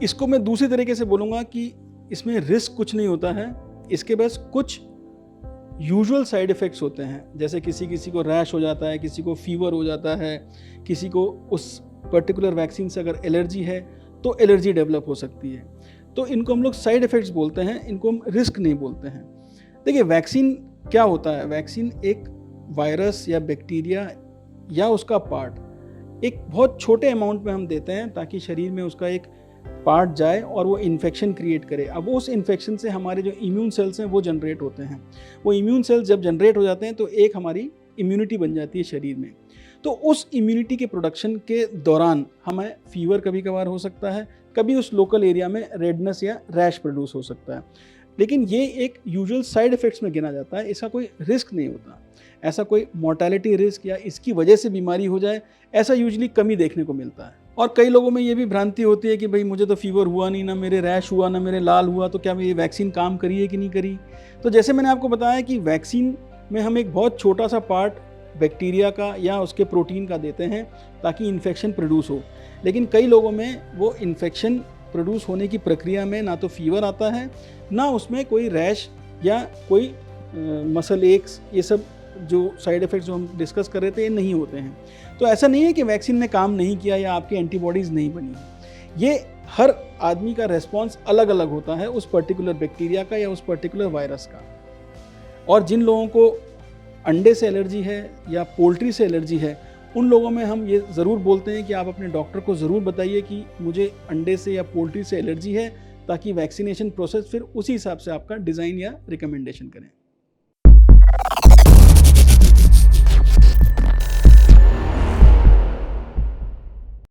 इसको मैं दूसरी तरीके से बोलूँगा कि इसमें रिस्क कुछ नहीं होता है, इसके बस कुछ यूजुअल साइड इफ़ेक्ट्स होते हैं। जैसे किसी को रैश हो जाता है, किसी को फीवर हो जाता है, किसी को उस पर्टिकुलर वैक्सीन से अगर एलर्जी है तो एलर्जी डेवलप हो सकती है। तो इनको हम लोग साइड इफ़ेक्ट्स बोलते हैं, इनको हम रिस्क नहीं बोलते हैं। देखिए वैक्सीन क्या होता है, वैक्सीन एक वायरस या बैक्टीरिया या उसका पार्ट एक बहुत छोटे अमाउंट में हम देते हैं ताकि शरीर में उसका एक पार्ट जाए और वो इन्फेक्शन क्रिएट करे। अब उस इन्फेक्शन से हमारे जो इम्यून सेल्स हैं वो जनरेट होते हैं। वो इम्यून सेल्स जब जनरेट हो जाते हैं तो एक हमारी इम्यूनिटी बन जाती है शरीर में। तो उस इम्यूनिटी के प्रोडक्शन के दौरान हमें फीवर कभी कभार हो सकता है, कभी उस लोकल एरिया में रेडनेस या रैश प्रोड्यूस हो सकता है, लेकिन ये एक यूजुअल साइड इफ़ेक्ट्स में गिना जाता है। इसका कोई रिस्क नहीं होता, ऐसा कोई मोर्टेलिटी रिस्क या इसकी वजह से बीमारी हो जाए ऐसा यूजुअली कम ही देखने को मिलता है। और कई लोगों में ये भी भ्रांति होती है कि भाई मुझे तो फीवर हुआ नहीं, ना मेरे रैश हुआ, ना मेरे लाल हुआ, तो क्या ये वैक्सीन काम करी है कि नहीं करी। तो जैसे मैंने आपको बताया कि वैक्सीन में हम एक बहुत छोटा सा पार्ट बैक्टीरिया का या उसके प्रोटीन का देते हैं ताकि इन्फेक्शन प्रोड्यूस हो, लेकिन कई लोगों में वो इन्फेक्शन प्रोड्यूस होने की प्रक्रिया में ना तो फीवर आता है, ना उसमें कोई रैश या कोई मसल एक्स, ये सब जो साइड इफ़ेक्ट्स जो हम डिस्कस कर रहे थे ये नहीं होते हैं। तो ऐसा नहीं है कि वैक्सीन ने काम नहीं किया या आपकी एंटीबॉडीज़ नहीं बनी। ये हर आदमी का रेस्पॉन्स अलग अलग होता है उस पर्टिकुलर बैक्टीरिया का या उस पर्टिकुलर वायरस का। और जिन लोगों को अंडे से एलर्जी है या पोल्ट्री से एलर्जी है, उन लोगों में हम ये ज़रूर बोलते हैं कि आप अपने डॉक्टर को ज़रूर बताइए कि मुझे अंडे से या पोल्ट्री से एलर्जी है, ताकि वैक्सीनेशन प्रोसेस फिर उसी हिसाब से आपका डिज़ाइन या रिकमेंडेशन करें।